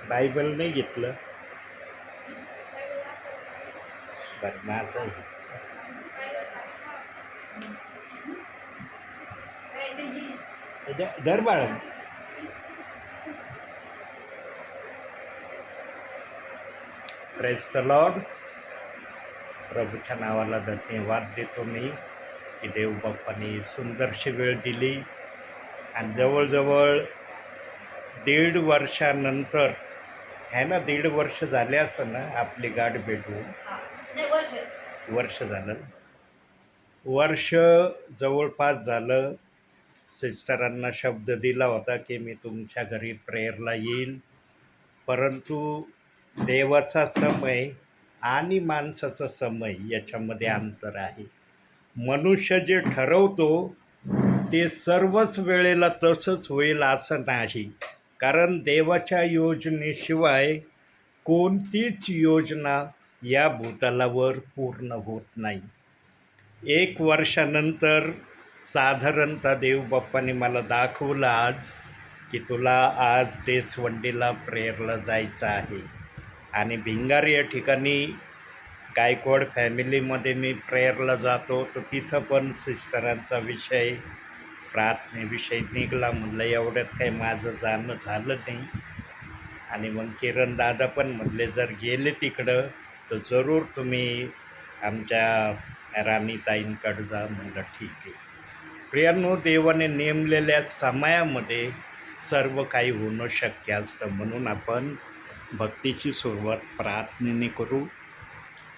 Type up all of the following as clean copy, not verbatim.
Bible नाही घेतलं. बरं माझं धर बाळा. Praise the Lord. प्रभूच्या नावाला धन्यवाद देतो मी की देव बाप्पाने सुंदरशी वेळ दिली आणि जवळजवळ 1.5 वर्षानंतर आहे ना, 1.5 वर्ष झाले असं ना आपली गाठ भेटून. वर्ष झालं. वर्ष जवळपास झालं. सिस्टरांना शब्द दिला होता की मी तुमच्या घरी प्रेयरला येईल, परंतु देवाचा समय आणि माणसाचा समय याच्यामध्ये अंतर आहे. मनुष्य जे ठरवतो ते सर्वच वेळेला तसंच होईल असं नाही, कारण देवाच्या योजनेशिवाय कोणतीच योजना या भूतलावर पूर्ण होत नाही. 1 वर्षानंतर साधारणतः देवबाप्पाने मला दाखवलं आज की तुला आज देसवंडीला प्रेयरला जायचं आहे. आणि भिंगार या ठिकाणी गायकवाड फॅमिलीमध्ये मी प्रेयरला जातो, तर तिथं पण सिस्टरांचा विषय प्रार्थनेविषयी निघाला. म्हणलं एवढ्यात काही माझं जाणं झालं नाही. आणि मग किरण दादा पण म्हणले जर गेले तिकडं तर जरूर तुम्ही आमच्या राणीताईंकडं जा. म्हणलं ठीक आहे. प्रियांनो, देवाने नेमलेल्या समयामध्ये सर्व काही होणं शक्य असतं, म्हणून आपण भक्तीची सुरुवात प्रार्थनेने करू.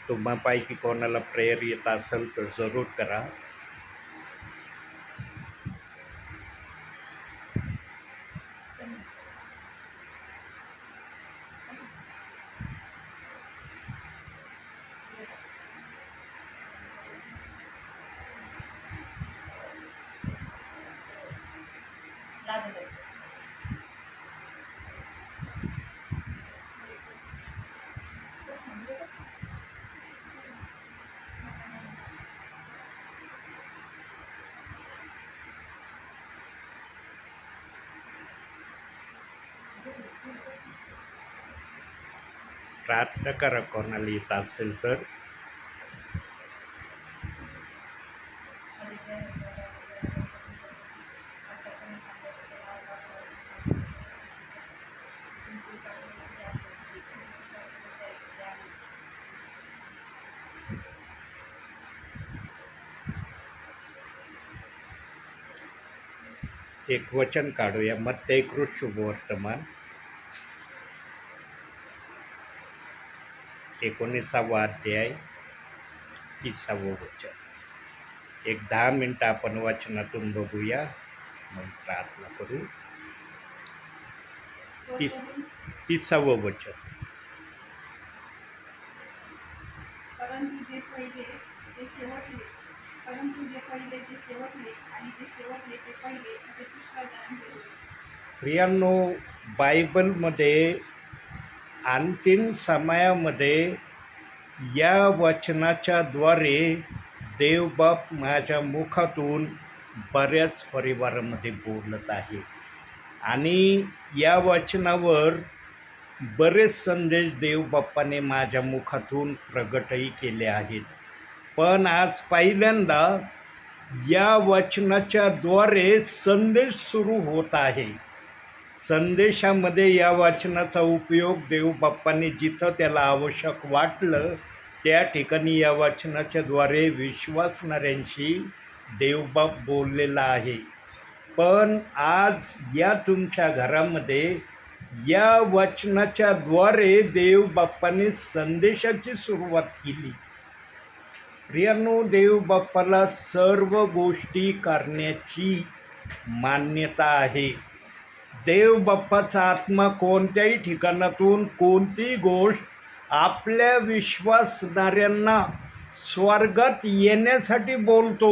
तुम्हापैकी कोणाला प्रेयर येत असेल तर जरूर करा. प्रार्थना करा कोणाला येत असेल तर. एक वचन काढूया. मत्तई शुभवर्तमान 19वा अध्याय 30वे वचन. एक 10 मिनटं आपण वचनातून बघूया, मग प्रार्थना करू. 30वे वचन. परंतु जे पहिले ते शेवटले आणि जे शेवटले ते पहिले असे पुष्कळ जणांचे होते. प्रियांनो, बायबलमध्ये अंतिम समयामध्ये या वचनाच्या द्वारे देवबाप माझ्या मुखातून बऱ्याच परिवारामध्ये बोलत आहे. आणि या वचनावर बरेच संदेश देवबाप्पाने माझ्या मुखातून प्रगटही केले आहेत. पण आज पहिल्यांदा या वचनाच्या द्वारे संदेश सुरू होत आहे. संदेशामध्ये या वचनाचा उपयोग देवबाप्पाने जिथं त्याला आवश्यक वाटलं त्या ठिकाणी या वचनाच्या द्वारे विश्वासणाऱ्यांशी देवबाप बोललेला आहे. पण आज या तुमच्या घरामध्ये या वचनाच्या द्वारे देवबाप्पाने संदेशाची सुरुवात केली. प्रियांनो, देवबाप्पाला सर्व गोष्टी करण्याची मान्यता आहे. देवबाप्पाचा आत्मा कोणत्याही ठिकाणातून कोणतीही गोष्ट आपल्या विश्वासणाऱ्यांना स्वर्गात येण्यासाठी बोलतो.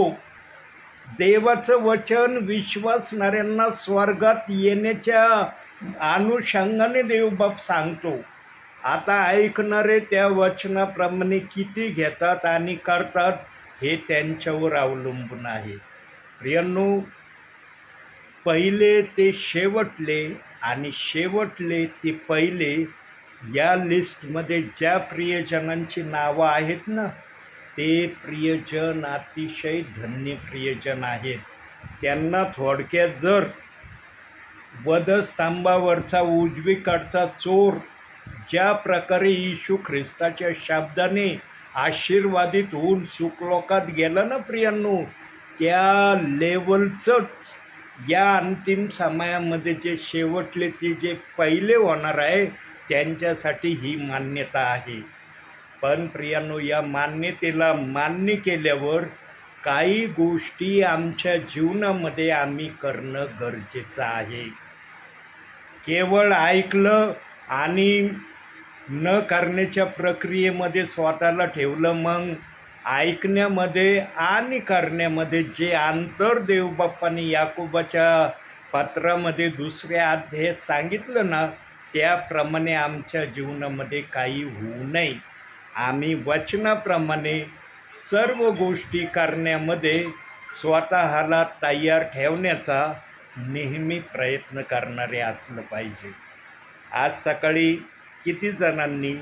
देवाचं वचन विश्वासणाऱ्यांना स्वर्गात येण्याच्या अनुषंगाने देवबाप सांगतो. आता ऐकणारे त्या वचनाप्रमाणे किती घेतात आणि करतात हे त्यांच्यावर अवलंबून आहे. प्रियांनो, पहिले ते शेवटले आणि शेवटले ते पहिले या लिस्टमध्ये ज्या प्रियजनांची नावं आहेत ना, ते प्रियजन अतिशय धन्य प्रियजन आहेत. त्यांना थोडक्यात जर वधस्तंभावरचा उजवीकडचा चोर ज्या प्रकारे येशू ख्रिस्ताच्या शब्दाने आशीर्वादित होऊन सुखलोकात गेला ना प्रियांनो, त्या लेवलचंच या अंतिम समयामध्ये जे शेवटले ते जे पहिले होणार आहे त्यांच्यासाठी ही मान्यता आहे. पण प्रियांनो, या मान्यतेला मान्य केल्यावर काही गोष्टी आमच्या जीवनामध्ये आम्ही करणं गरजेचं आहे. केवळ ऐकलं आणि न करण्याच्या प्रक्रियेमध्ये स्वतःला ठेवलं, मग ऐकण्यामध्ये आणि करण्यामध्ये जे अंतर देवबाप्पाने याकोबाच्या पत्रामध्ये 2ऱ्या अध्यायात सांगितलं ना, त्याप्रमाणे आमच्या जीवनामध्ये काही होऊ नये. आम्ही वचनाप्रमाणे सर्व गोष्टी करण्यामध्ये स्वतःला तयार ठेवण्याचा नेहमी प्रयत्न करणारे असलं पाहिजे. आज सकाळी किती जणांनी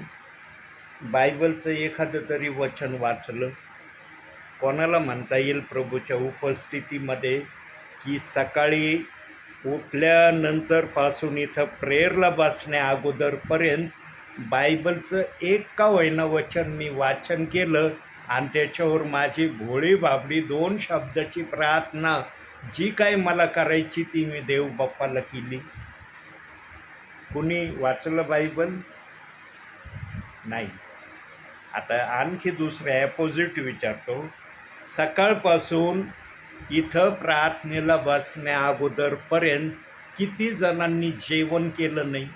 बायबलचं एखादं तरी वचन वाचलं? कोणाला म्हणता येईल प्रभूच्या उपस्थितीमध्ये की सकाळी उठल्यानंतरपासून इथं प्रेयरला बसण्या अगोदरपर्यंत बायबलचं एक का होईना वचन मी वाचन केलं आणि त्याच्यावर माझी भोळी बाबडी 2 शब्दाची प्रार्थना जी काय मला करायची ती मी देवबाप्पाला केली? कुणी वाचलं बायबल? नाही. आता आणखी दुसऱ्या ॲपोजिट विचारतो, सकाळपासून इथं प्रार्थनेला बसण्या अगोदरपर्यंत किती जणांनी जेवण केलं नाही?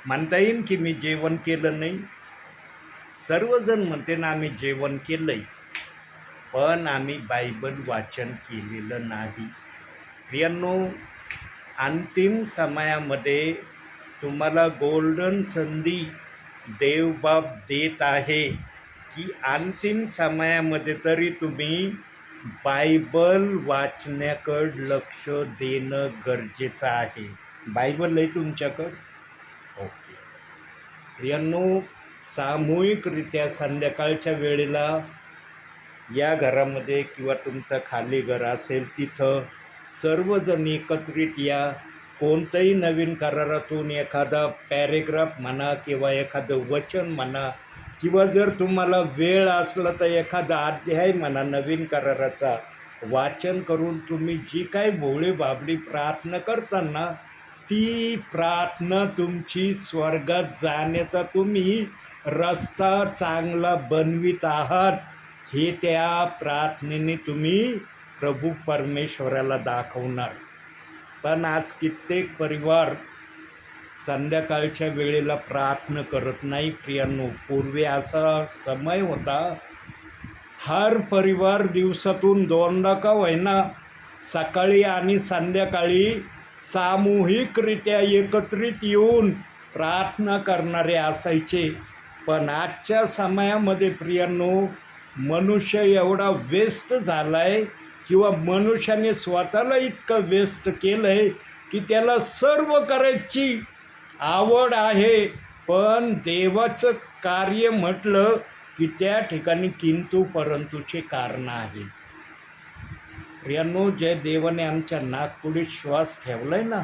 म्हणता येईल की मी जेवण केलं नाही? सर्वजण म्हणते ना आम्ही जेवण केलंय, पण आम्ही बायबल वाचन केलेलं नाही. प्रियांनो, अंतिम समयामध्ये तुम्हाला गोल्डन संधी देवबाप देत आहे की अंतिम समयामध्ये तरी तुम्ही बायबल वाचण्याकडं लक्ष देणं गरजेचं आहे. बायबल आहे तुमच्याकडं? ओके. प्रियांनो, सामूहिकरित्या संध्याकाळच्या वेळेला या घरामध्ये किंवा तुमचं खाली घर असेल तिथं सर्वजण एकत्रित या. कोणतंही नवीन करारातून एखादा पॅरेग्राफ म्हणा किंवा एखादं वचन म्हणा, किंवा जर तुम्हाला वेळ असला तर एखादा अध्याय म्हणा नवीन कराराचा वाचन करून तुम्ही जी काय भोळी बाबडी प्रार्थना करताना ती प्रार्थना तुमची स्वर्गात जाण्याचा तुम्ही रस्ता चांगला बनवित आहात हे त्या प्रार्थनेने तुम्ही प्रभू परमेश्वराला दाखवणार. पण आज कित्येक परिवार संध्याकाळच्या वेळेला प्रार्थना करत नाही. प्रियांनो, पूर्वी असा समय होता हर परिवार दिवसातून 2दा का होईना सकाळी आणि संध्याकाळी सामूहिकरित्या एकत्रित येऊन प्रार्थना करणारे असायचे. पण आजच्या समयामध्ये प्रियांनो, मनुष्य एवढा व्यस्त झाला आहे किंवा मनुष्याने स्वतःला इतकं व्यस्त केलं आहे की त्याला सर्व करायची आवड आहे, पण देवाचं कार्य म्हटलं की त्या ठिकाणी किंतु परंतुचे कारण आहे. प्रियांनो, ज्या देवाने आमच्या नाकपुडीत श्वास ठेवला आहे ना,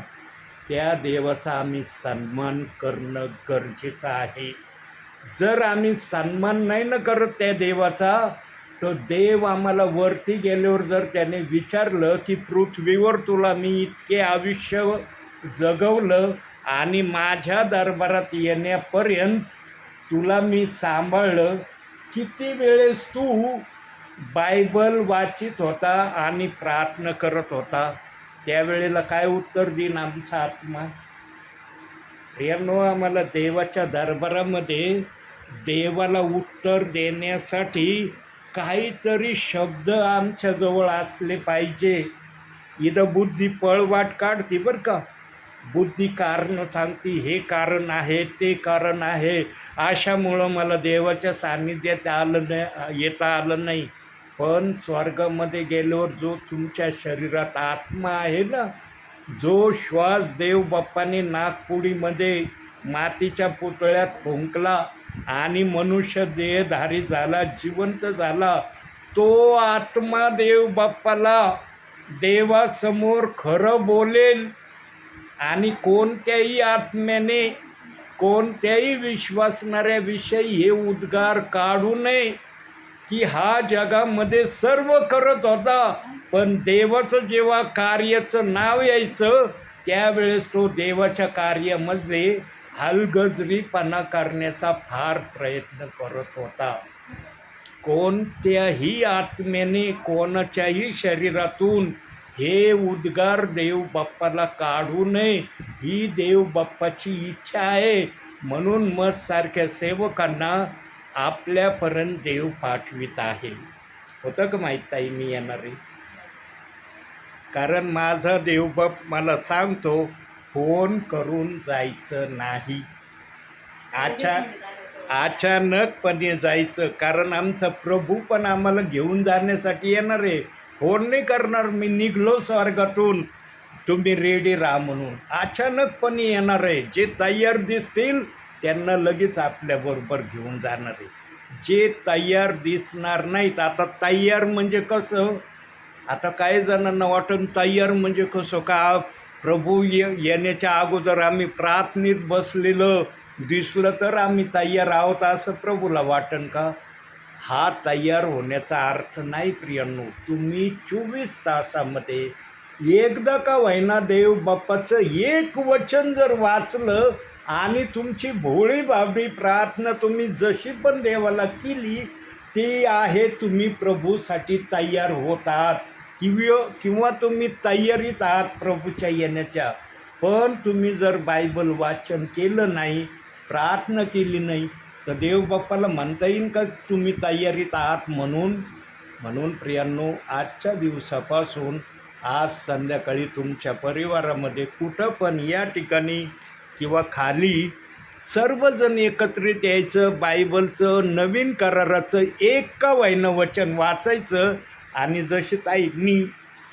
त्या देवाचा आम्ही सन्मान करणं गरजेचं आहे. जर आम्ही सन्मान नाही न करत त्या देवाचा, तर देव आम्हाला वरती गेल्यावर जर त्याने विचारलं की पृथ्वीवर तुला मी इतके आयुष्य जगवलं आणि माझ्या दरबारात येण्यापर्यंत तुला मी सांभाळलं, किती वेळेस तू बायबल वाचित होता आणि प्रार्थना करत होता, त्यावेळेला काय उत्तर देईन आमचा आत्मा? प्रियांनो, आम्हाला देवाच्या दरबारामध्ये देवाला उत्तर देण्यासाठी काहीतरी शब्द आमच्याजवळ असले पाहिजे. इथं बुद्धी पळवाट काढते बरं का, बुद्धी कारण सांगते, हे कारण आहे ते कारण आहे, अशामुळं मला देवाच्या सान्निध्यात येता आलं नाही. पण स्वर्गामध्ये गेल्यावर जो तुमच्या शरीरात आत्मा आहे ना, जो श्वास देव बाप्पाने नागपुडीमध्ये मातीच्या पुतळ्यात फुंकला आणि मनुष्य देहधारी झाला, जिवंत झाला, तो आत्मा देव बाप्पाला देवासमोर खरं बोलेल. आणि कोणत्याही आत्म्याने कोणत्याही विश्वासणाऱ्याविषयी हे उद्गार काढू नये की हा जगामध्ये सर्व करत होता, पण देवाचं जेव्हा कार्याचं नाव यायचं त्यावेळेस तो देवाच्या कार्यामध्ये हलगर्जीपणा करण्याचा फार प्रयत्न करत होता. कोणत्याही आत्म्याने कोणाच्याही शरीरातून हे उद्गार देव बाप्पाला काढू नये, ही देव बाप्पाची इच्छा आहे. म्हणून मजसारख्या सेवकांना आपल्यापर्यंत देव पाठवित आहे. होतं का माहीत ताई मी येणार आहे? कारण माझा देवबाप मला सांगतो फोन करून जायचं नाही, अचानकपणे जायचं. कारण आमचा प्रभू पण आम्हाला घेऊन जाण्यासाठी येणार आहे. फोन नाही करणार मी निघलो स्वर्गातून तुम्ही रेडी राहा म्हणून. अचानकपणे येणार आहे. जे तयार दिसतील त्यांना लगेच आपल्याबरोबर घेऊन जाणार आहे. जे तयार दिसणार नाहीत, आता तयार म्हणजे कसं, आता काही जणांना वाटून तयार म्हणजे कसं का प्रभू येण्याच्या अगोदर आम्ही प्रार्थनेत बसलेलं दिसलं तर आम्ही तयार आहोत असं प्रभूला वाटन का? हा तयार होण्याचा अर्थ नाही प्रियांनो. तुम्ही 24 तासामध्ये एकदा का होईना देव बाप्पाचं एक वचन जर वाचलं आणि तुमची भोळी भावडी प्रार्थना तुम्ही जशी पण देवाला केली ती आहे, तुम्ही प्रभूसाठी तयार होतात किंवा तुम्ही तयारीत आहात प्रभूच्या येण्याच्या. पण तुम्ही जर बायबल वाचन केलं नाही, प्रार्थना केली नाही, तर देव बाप्पाला म्हणता येईल का तुम्ही तयारीत आहात म्हणून प्रियांनो, आजच्या दिवसापासून आज संध्याकाळी तुमच्या परिवारामध्ये कुठं पण या ठिकाणी किंवा खाली सर्वजण एकत्रित यायचं, बायबलचं नवीन कराराचं एक का होईना वचन वाचायचं आणि जशी ताईंनी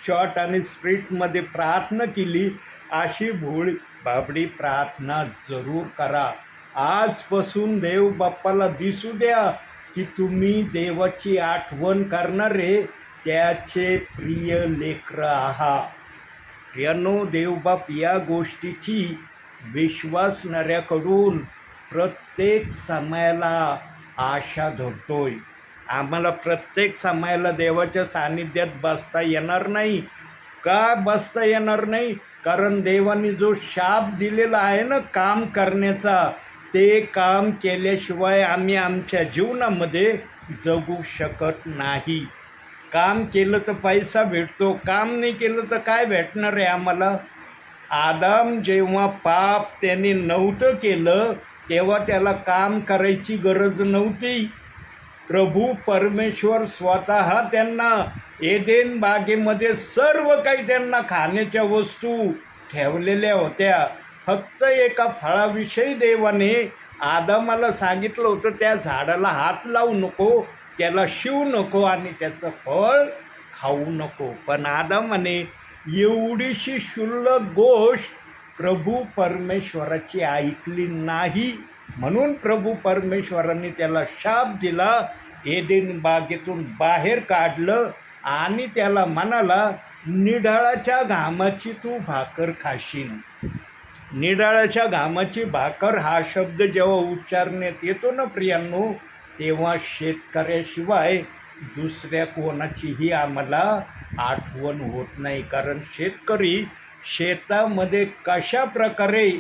शॉर्ट आणि स्ट्रीटमध्ये प्रार्थना केली अशी भोळी बाबडी प्रार्थना जरूर करा. आजपासून देव बाप्पाला दिसू द्या की तुम्ही देवाची आठवण करणारे त्याचे प्रिय लेकरं आहात. प्रियांनो, देवबाप या गोष्टीची विश्वासणाऱ्याकडून प्रत्येक समयाला आशा धरतोय. आम्हाला प्रत्येक समयाला देवाच्या सान्निध्यात बसता येणार नाही. का बसता येणार नाही? कारण देवाने जो शाप दिलेला आहे ना काम करण्याचा, ते काम केल्याशिवाय आम्ही आमच्या जीवनामध्ये जगू शकत नाही. काम केलं तर पैसा भेटतो, काम नाही केलं तर काय भेटणार आहे आम्हाला? आदाम जेव्हा पाप त्याने नव्हतं केलं तेव्हा त्याला काम करायची गरज नव्हती. प्रभू परमेश्वर स्वतः त्यांना एदेन बागेमध्ये सर्व काही त्यांना खाण्याच्या वस्तू ठेवलेल्या होत्या. फक्त एका फळाविषयी देवाने आदामाला सांगितलं होतं, त्या झाडाला हात लावू नको, त्याला शिवू नको आणि त्याचं फळ खाऊ नको. पण आदामाने एवढीशी क्षुल्लक गोष्ट प्रभू परमेश्वराची ऐकली नाही. म्हणून प्रभू परमेश्वरांनी त्याला शाप दिला, एदेन बागेतून बाहेर काढलं आणि त्याला म्हणाला, निढाळाच्या घामाची तू भाकर खाशील. निढाळाच्या घामाची भाकर हा शब्द जेव्हा उच्चारण्यात येतो ना प्रियांनो, तेव्हा शेतकऱ्याशिवाय दुसऱ्या कोणाचीही आम्हाला आठवण होत नाही. कारण शेतकरी शेतामध्ये कशा प्रकारे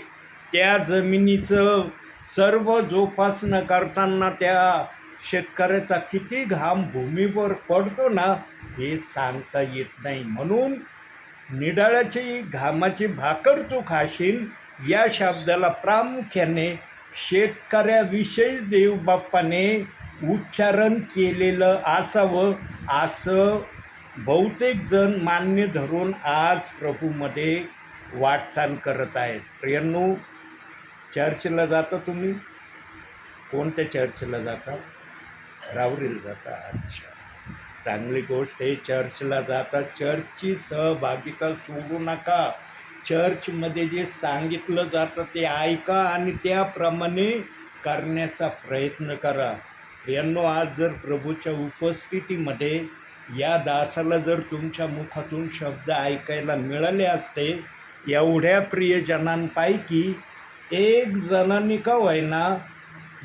त्या जमिनीचं सर्व जोपासना करताना त्या शेतकऱ्याचा किती घाम भूमीवर पडतो ना, हे सांगता येत नाही. म्हणून निढाळाची घामाची भाकर तू खाशील या शब्दाला प्रामुख्याने शेतकऱ्याविषयी देवबाप्पाने उच्चारण केलेलं असावं असं बहुतेक जण मान्य धरून आज प्रभूमध्ये वाटचाल करत आहेत. प्रियांनो, चर्चला जाता तुम्ही? कोणत्या चर्चला जाता? रावरीला जाता? अच्छा, चांगली गोष्ट आहे. चर्चला जाता, चर्चची सहभागिता सोडू नका. चर्चमध्ये जे सांगितलं जातं ते ऐका आणि त्याप्रमाणे करण्याचा प्रयत्न करा. यांनो, आज जर प्रभूच्या उपस्थितीमध्ये या दासाला जर तुमच्या मुखातून शब्द ऐकायला मिळाले असते, एवढ्या प्रियजनांपैकी एक जणांनी का होईना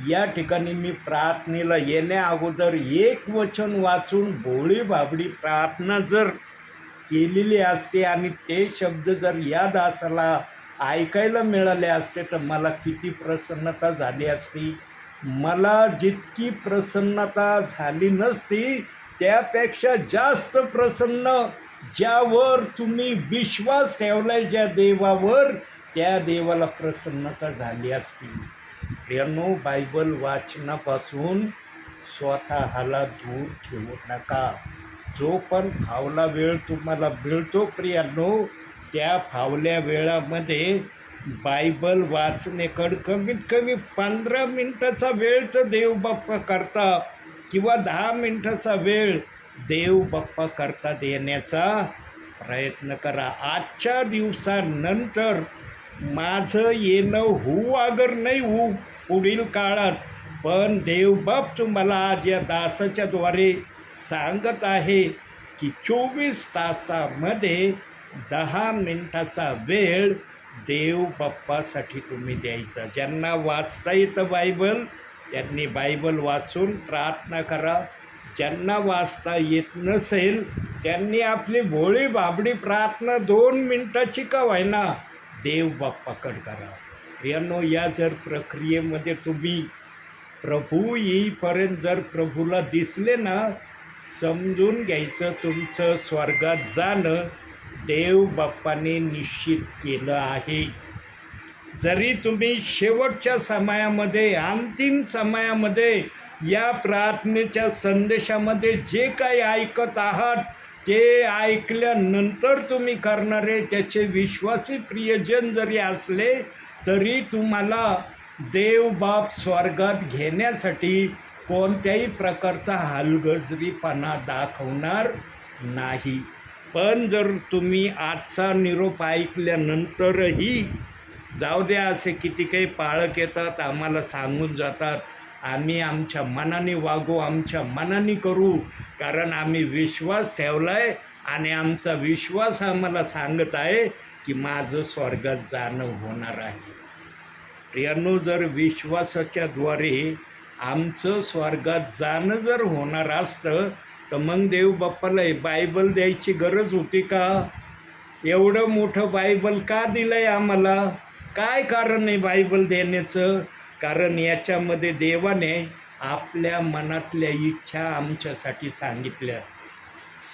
या ठिकाणी मी प्रार्थनेला येण्या अगोदर एक वचन वाचून भोळी भाबडी प्रार्थना जर केलेली असते आणि ते शब्द जर या दासाला ऐकायला मिळाले असते तर मला किती प्रसन्नता झाली असती. मला जितकी प्रसन्नता झाली नसती त्यापेक्षा जास्त प्रसन्न ज्यावर तुम्ही विश्वास ठेवलाय, ज्या देवावर, त्या देवाला प्रसन्नता झाली असती. प्रियांनो, बायबल वाचनापासून स्वतःला दूर ठेवू नका. जो पण फावला वेळ तुम्हाला मिळतो प्रियांनो, त्या फावल्या वेळामध्ये बायबल वाचण्याकडं कमीत कमी 15 मिनटाचा वेळ तर देव बाप्पा करता किंवा 10 मिनटाचा वेळ देव बाप्पा करता देण्याचा प्रयत्न करा. आजच्या दिवसानंतर माझं येणं होऊ अगर नाही होऊ पुढील काळात, पण देवबाप तुम्हाला आज या दासाच्याद्वारे सांगत आहे की 24 तासामध्ये 10 मिनटाचा वेळ देव बाप्पासाठी तुम्ही द्यायचा. ज्यांना वाचता येतं बायबल त्यांनी बायबल वाचून प्रार्थना करा. ज्यांना वाचता येत नसेल त्यांनी आपली भोळी भाबडी प्रार्थना 2 मिनटाची का व्हायना देव बाप्पाकडे करा. प्रियांनो, या जर प्रक्रियेमध्ये तुम्ही प्रभू येईपर्यंत जर प्रभूला दिसले ना, समजून घ्यायचं तुमचं स्वर्गात जाणं देव बाप्पाने निश्चित केलं आहे. जरी तुम्ही शेवटच्या समयामध्ये, अंतिम समयामध्ये या प्रार्थनेच्या संदेशामध्ये जे काही ऐकत आहात ते ऐकल्यानंतर तुम्ही करणारे त्याचे विश्वासी प्रियजन जरी असले तरी तुम्हाला देवबाप स्वर्गात घेण्यासाठी कोणत्याही प्रकारचा हलगर्जीपणा दाखवणार नाही. पण जर तुम्ही आजचा निरोप ऐकल्यानंतरही जाऊ द्या, असे किती काही पाळक येतात, आम्हाला सांगून जातात, आम्ही आमच्या मनाने वागू, आमच्या मनाने करू, कारण आम्ही विश्वास ठेवला आहे आणि आमचा विश्वास आम्हाला सांगत आहे की माझं स्वर्गात जाणं होणार आहे. प्रियांनो, जर विश्वासाच्याद्वारे आमचं स्वर्गात जाणं जर होणार असतं तर मग देव बाप्पाला बायबल द्यायची गरज होती का? एवढं मोठं बायबल का दिलं आहे आम्हाला? काय कारण आहे बायबल देण्याचं? कारण याच्यामध्ये देवाने आपल्या मनातल्या इच्छा आमच्यासाठी सांगितल्या.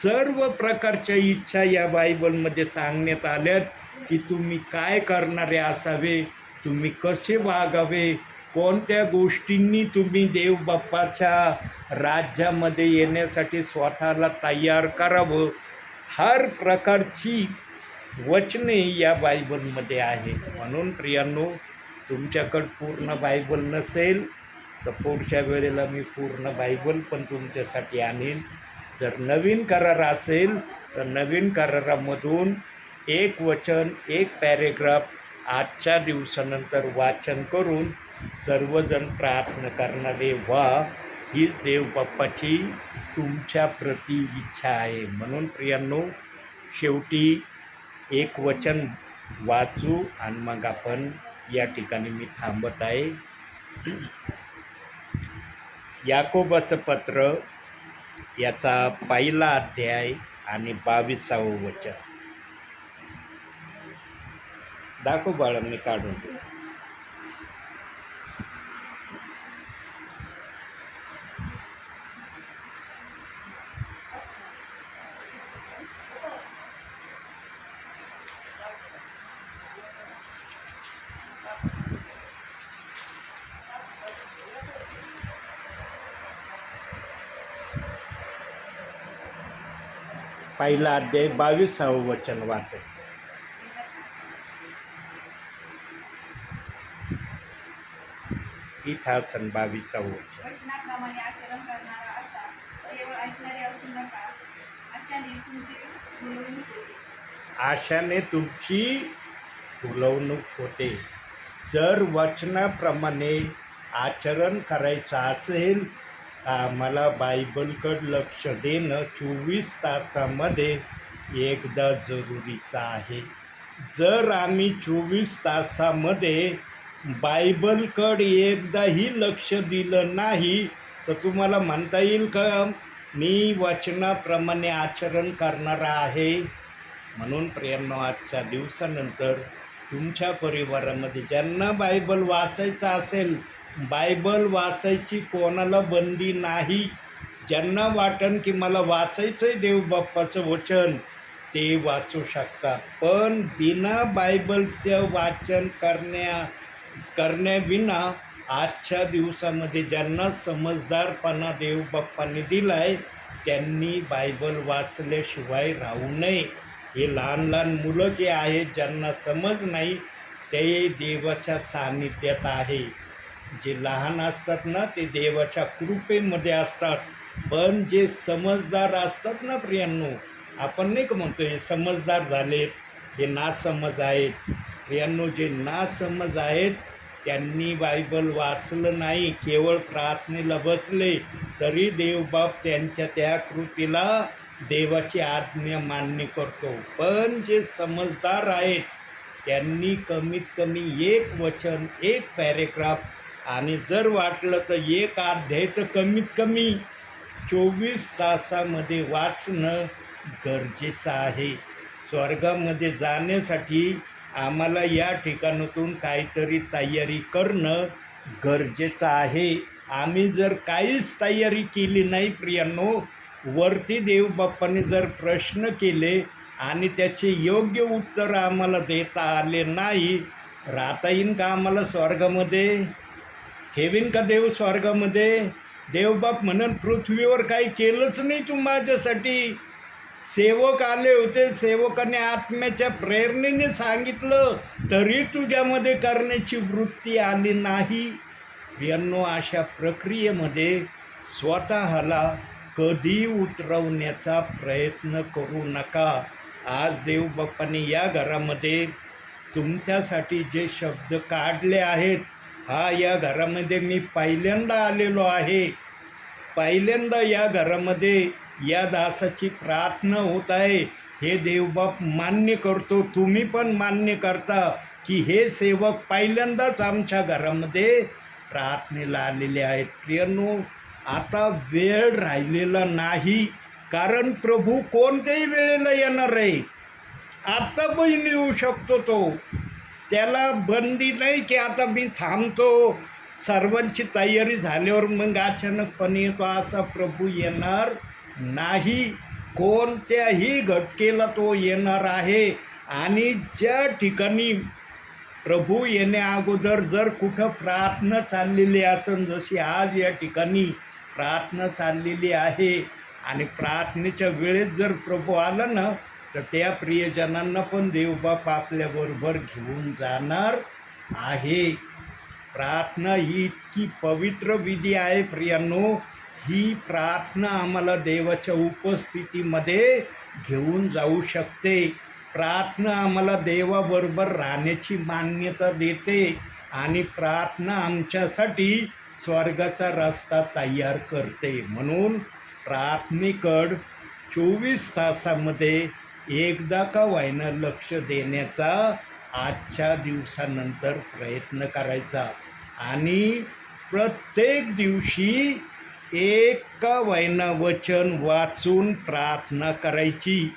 सर्व प्रकारच्या इच्छा या बायबलमध्ये सांगण्यात आल्यात की तुम्ही काय करणारे असावे, तुम्ही कसे वागावे, कोणत्या गोष्टींनी तुम्ही देवबाप्पाच्या राज्यामध्ये येण्यासाठी स्वतःला तयार करावं. हर प्रकारची वचने या बायबलमध्ये आहे. म्हणून प्रियांनो, तुमच्याकडं पूर्ण बायबल नसेल तर पुढच्या वेळेला मी पूर्ण बायबल पण तुमच्यासाठी आणीन. जर नवीन करार असेल तर नवीन करारामधून एक वचन, एक पॅरेग्राफ आजच्या दिवसानंतर वाचन करून सर्वजण प्रार्थना करणारे व्हा, ही देवबाप्पाची तुमच्या प्रती इच्छा आहे. म्हणून प्रियांनो, शेवटी एक वचन वाचू आणि मग आपण या ठिकाणी मी थांबत आहे. याकोबाचं पत्र याचा 1 अध्याय आणि 22 वचन. दाखव बाळा, मी काढून देतो. पहिला अध्याय 22 वचन वाचायचं. इथं असन 22 वचन. वचनाप्रमाणे आचरण करणारा असा, केवळ ऐकणारे असू नका, आशाने तुमची फुलवणूक होते. जर वचनाप्रमाणे आचरण करायचं असेल तर आम्हाला बायबलकडं लक्ष देणं 24 तासामध्ये एकदा जरुरीचं आहे. जर आम्ही 24 तासामध्ये बायबलकडे एकदाही लक्ष दिलं नाही तर तुम्हाला म्हणता येईल का मी वचनाप्रमाणे आचरण करणारा आहे? म्हणून प्रियांनो, आजच्या दिवसानंतर तुमच्या परिवारामध्ये ज्यांना बायबल वाचायचं असेल, बायबल वाचायची कोणाला बंदी नाही. ज्यांना वाटन की मला वाचायचं आहे देवबाप्पाचं वचन, ते वाचू शकतात. पण बिना बायबलचं वाचन करण्याविना आजच्या दिवसामध्ये ज्यांना समजदारपणा देवबाप्पाने दिला आहे त्यांनी बायबल वाचल्याशिवाय राहू नये. हे लहान लहान मुलं जे आहेत ज्यांना समज नाही ते देवाच्या सान्निध्यात आहे. जे लहान असतात ना ते देवाच्या कृपेमध्ये असतात. पण जे समजदार असतात ना प्रियांनो, आपण नाही का म्हणतो हे समजदार झालेत, हे नासमज आहेत. प्रियांनो, जे नासमज आहेत त्यांनी बायबल वाचलं नाही, केवळ प्रार्थनेला बसले तरी देवबाप त्यांच्या त्या कृतीला देवाची आज्ञा मान्य करतो. पण जे समजदार आहेत त्यांनी कमीत कमी एक वचन, एक पॅरेग्राफ आणि जर वाटलं तर एक अध्याय तर कमीत कमी 24 तासामध्ये वाचणं गरजेचं आहे. स्वर्गामध्ये जाण्यासाठी आम्हाला या ठिकाणातून काहीतरी तयारी करणं गरजेचं आहे. आम्ही जर काहीच तयारी केली नाही प्रियांनो, वरती देवबाप्पाने जर प्रश्न केले आणि त्याचे योग्य उत्तर आम्हाला देता आले नाही, राहता येईन का आम्हाला स्वर्गामध्ये? ठेवीन का देव स्वर्गामध्ये? देवबाप म्हणून पृथ्वीवर काही केलंच नाही तू माझ्यासाठी. सेवक आले होते, सेवकाने आत्म्याच्या प्रेरणेने सांगितलं तरी तुझ्यामध्ये करण्याची वृत्ती आली नाही. प्रियांनो, अशा प्रक्रियेमध्ये स्वतःला कधी उतरवण्याचा प्रयत्न करू नका. आज देवबाप्पाने या घरामध्ये तुमच्यासाठी जे शब्द काढले आहेत, या घरामध्ये मी पहिल्यांदा आलेलो आहे. पहिल्यांदा या घरामध्ये या दासाची प्रार्थना होत आहे. हे देवबाप मान्य करतो, तुम्ही पण मान्य करता की हे सेवक पहिल्यांदाच आमच्या घरामध्ये प्रार्थनेला आलेले आहेत. प्रियांनो, आता वेळ राहिलेला नाही, कारण प्रभू कोणत्याही वेळेला येणार आहे. आत्ता पण येऊ शकतो तो. त्याला बंदी नाही की आता मी थांबतो, सर्वांची तयारी झाल्यावर मग अचानकपणे येतो, असा प्रभू येणार नाही. कोणत्याही घटकेला तो येणार आहे. आणि ज्या ठिकाणी प्रभू येण्या अगोदर जर कुठं प्रार्थना चाललेली असेल, जशी आज या ठिकाणी प्रार्थना चाललेली आहे आणि प्रार्थनेच्या वेळेत जर प्रभू आला ना तर त्या प्रियजनांना पण देवबाप आपल्याबरोबर घेऊन जाणार आहे. प्रार्थना ही इतकी पवित्र विधी आहे प्रियांनो. ही प्रार्थना आम्हाला देवाच्या उपस्थितीमध्ये घेऊन जाऊ शकते. प्रार्थना आम्हाला देवाबरोबर राहण्याची मान्यता देते आणि प्रार्थना आमच्यासाठी स्वर्गाचा रस्ता तयार करते. म्हणून प्रार्थनेकडं 24 तासामध्ये एकदा का होईना लक्ष देण्याचा आजच्या दिवसानंतर प्रयत्न करायचा आणि प्रत्येक दिवशी एक का होईना वचन वाचून प्रार्थना करायची.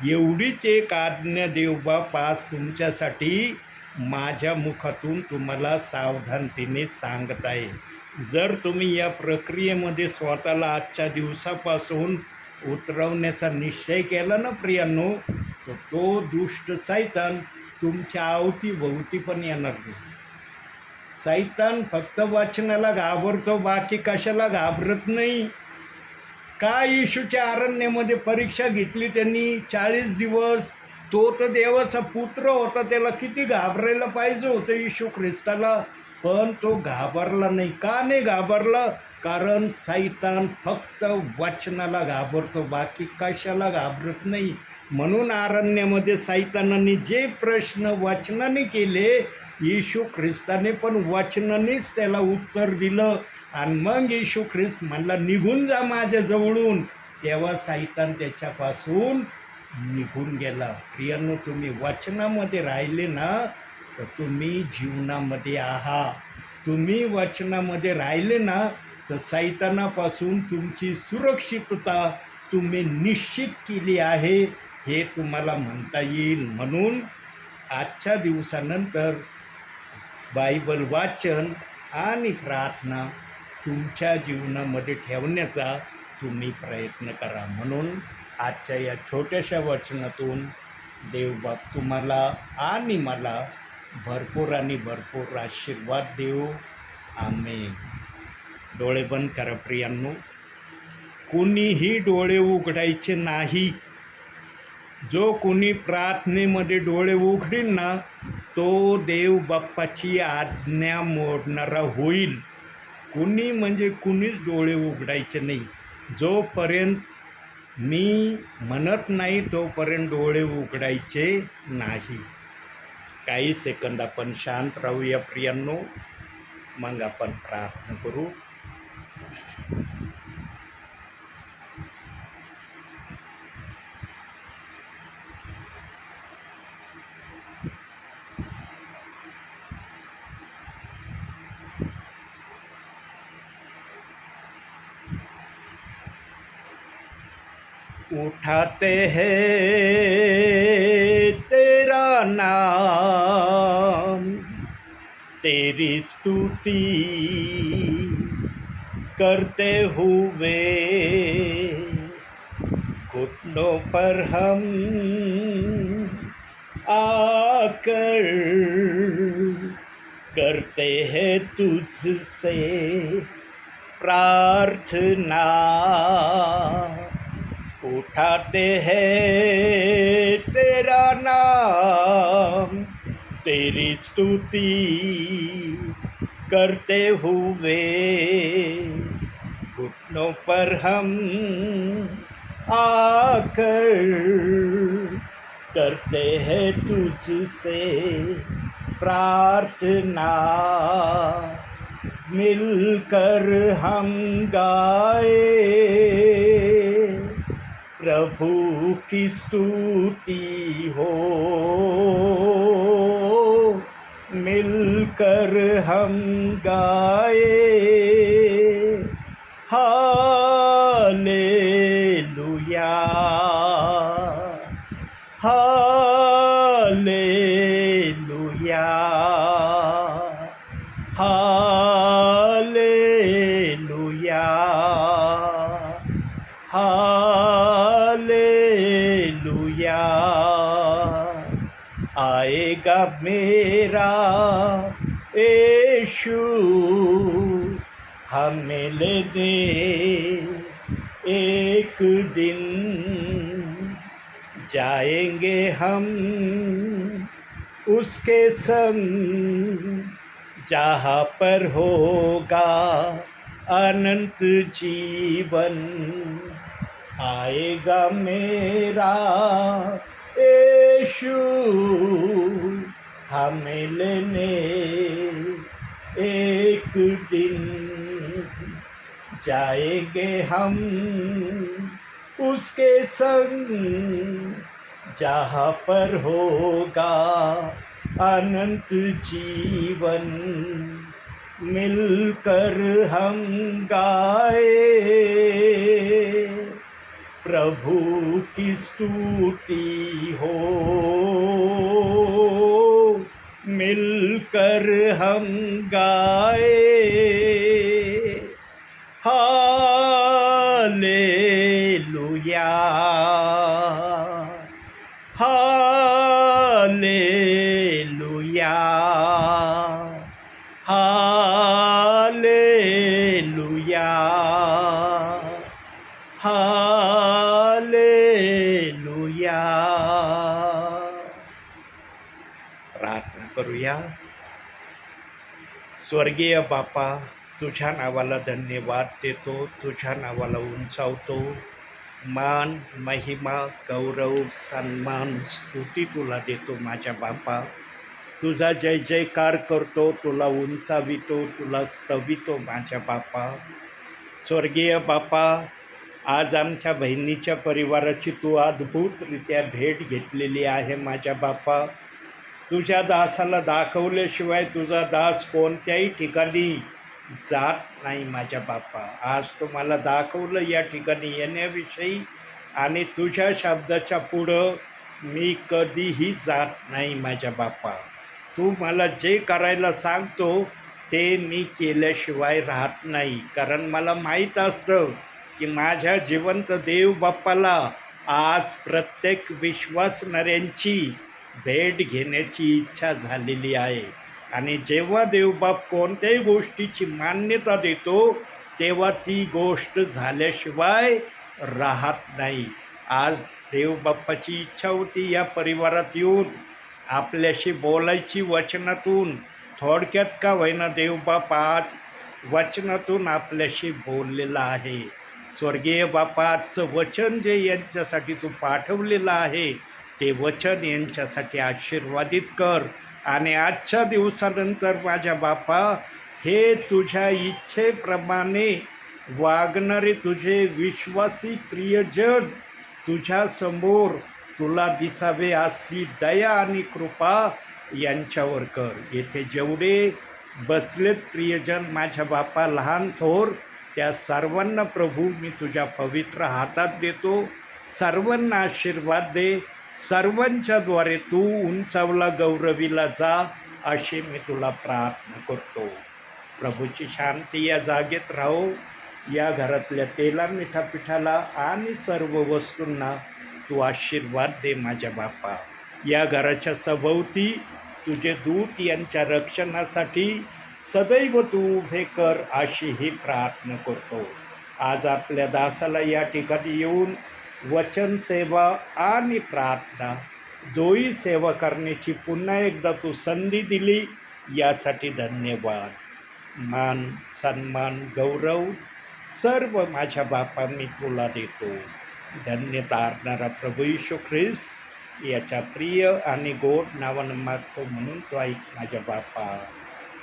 एवढीच एक आज्ञा देवबाप आज तुमच्यासाठी माझ्या मुखातून तुम्हाला सावधानतेने सांगत आहे. जर तुम्ही या प्रक्रियेमध्ये स्वतःला आजच्या दिवसापासून उतरवण्याचा निश्चय केला ना प्रियांनो, तर तो दुष्ट सैतान तुमच्या अवतीभोवती पण येणार नाही. सैतान फक्त वाचनाला घाबरतो, बाकी कशाला घाबरत नाही. का येशूच्या अरण्यामध्ये परीक्षा घेतली त्यांनी 40 दिवस. तो तर देवाचा पुत्र होता, त्याला किती घाबरायला पाहिजे होतं येशू ख्रिस्ताला, पण तो घाबरला नाही. का नाही घाबरला? कारण सैतान फक्त वचनाला घाबरतो, बाकी कशाला घाबरत नाही. म्हणून अरण्यामध्ये सैतानाने जे प्रश्न वचनाने केले, येशू ख्रिस्ताने पण वचनानेच त्याला उत्तर दिलं. आणि मग येशू ख्रिस्त म्हणला, निघून जा माझ्याजवळून. तेव्हा सैतान त्याच्यापासून निघून गेला. प्रियांनो, तुम्ही वचनामध्ये राहिले ना, तर तुम्ही जीवनामध्ये आहात. तुम्ही वचनामध्ये राहिले ना, तर सैतानापासून तुमची सुरक्षितता तुम्ही निश्चित केली आहे, हे तुम्हाला म्हणता येईल. म्हणून आजच्या दिवसानंतर बायबल वाचन आणि प्रार्थना तुमच्या जीवनामध्ये ठेवण्याचा तुम्ही प्रयत्न करा. म्हणून आजच्या या छोट्याशा वचनातून देवबाप तुम्हाला आणि मला भरपूर आणि भरपूर आशीर्वाद देऊ. आमेन. डोळे बंद करा प्रियांनो. कुणीही डोळे उघडायचे नाही. जो कोणी प्रार्थनेमध्ये डोळे उघडील ना, तो देव बाप्पाची आज्ञा मोडणारा होईल. कुणी म्हणजे कुणीच डोळे उघडायचे नाही. जोपर्यंत मी म्हणत नाही तोपर्यंत डोळे उघडायचे नाही. काही सेकंद आपण शांत राहूया प्रियांनो, मग आपण प्रार्थना करू. उठाते हैं तेरा नाम, तेरी स्तुति करते हुए घुटनों पर हम आकर करते हैं तुझसे प्रार्थना. उठाते हैं तेरा नाम, तेरी स्तुति करते हुए घुटनों पर हम आकर करते हैं तुझसे प्रार्थना. मिलकर हम गाए प्रभु की स्तुति हो, मिलकर हम गाए हालेलुया, हालेलुया, हालेलुया, हालेलुया. आएगा मेरा यीशु हमें लेने एक दिन, जाएंगे हम उसके संग जहाँ पर होगा अनंत जीवन. आएगा मेरा यीशु हमें लेने एक दिन, जाएंगे हम उसके संग जहाँ पर होगा अनंत जीवन. मिलकर हम गाए प्रभु की स्तुति हो, मिलकर हम गाए हालेलुया, हालेलुया, हालेलुया, हालेलुया. प्रार्थना करूया. स्वर्गीय बापा, तुझ्या नावाला धन्यवाद देतो, तुझ्या नावाला उंचावतो. मान, महिमा, गौरव, सन्मान, स्तुती तुला देतो माझ्या बापा. तुझा जय जयकार करतो, तुला उंचावितो, तुला स्तवितो माझ्या बापा. स्वर्गीय बापा, आज आमच्या बहिणीच्या परिवाराची तू अद्भुतरित्या भेट घेतलेली आहे माझ्या बापा. तुझ्या दासाला दाखवल्याशिवाय तुझा दास कोणत्याही ठिकाणी जात नाही माझ्या बापा. आज तुम्हाला दाखवलं या ठिकाणी येण्याविषयी, आणि तुझ्या शब्दाच्या पुढं मी कधीही जात नाही माझ्या बापा. तू मला जे करायला सांगतो ते मी केल्याशिवाय राहत नाही, कारण मला माहीत असतं की माझ्या जिवंत देव बाप्पाला आज प्रत्येक विश्वासणाऱ्यांची भेट घेण्याची इच्छा झालेली आहे. आणि जेव्हा देवबाप कोणत्याही गोष्टीची मान्यता देतो तेव्हा ती गोष्ट झाल्याशिवाय राहत नाही. आज देवबाप्पाची इच्छा होती या परिवारात येऊन आपल्याशी बोलायची वचनातून. थोडक्यात का होईना देवबाप आज वचनातून आपल्याशी बोललेला आहे. स्वर्गीय बापा, आजचं वचन जे यांच्यासाठी तू पाठवलेलं आहे ते वचन यांच्यासाठी आशीर्वादित कर. आणि आजच्या दिवसानंतर माझ्या बापा, हे तुझ्या इच्छेप्रमाणे वागणारे तुझे विश्वासी प्रियजन तुझ्यासमोर तुला दिसावे अशी दया आणि कृपा यांच्यावर कर. येथे जेवढे बसलेत प्रियजन माझ्या बापा, लहान थोर, त्या सर्वांना प्रभू मी तुझ्या पवित्र हातात देतो. सर्वांना आशीर्वाद दे. सर्वांच्याद्वारे तू उंचावला गौरवीला जा अशी मी तुला प्रार्थना करतो. प्रभूची शांती या जागेत राहो. या घरातल्या तेला मिठा पिठाला आणि सर्व वस्तूंना तू आशीर्वाद दे माझ्या बापा. या घराच्या सभोवती तुझे दूत यांच्या रक्षणासाठी सदैव तू उभे कर अशी ही प्रार्थना करतो. आज आपल्या दासाला या ठिकाणी येऊन वचन सेवा आणि प्रार्थना दोही सेवा करण्याची पुन्हा एकदा तू संधी दिली, यासाठी धन्यवाद. मान, सन्मान, गौरव सर्व माझ्या बापा मी तुला देतो. धन्यता अर्पणारा प्रभू येशू ख्रिस्त याच्या प्रिय आणि गोड नावानं मागतो, म्हणून तो ऐक माझ्या बापा.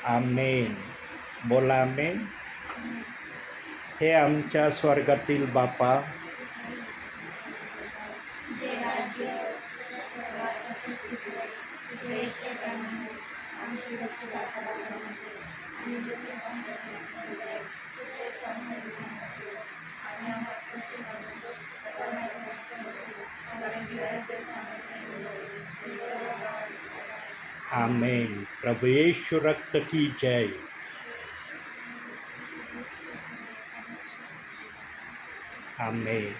आमेन. बोला आमेन. हे आमच्या स्वर्गातील बापा, जे राज्य सर्वात असे तुझे इच्छेप्रमाणे आमची रक्षक आणि जसे आणि आम्हाला स्पर्श आमेन. प्रभु येशू रक्त की जय. आमेन.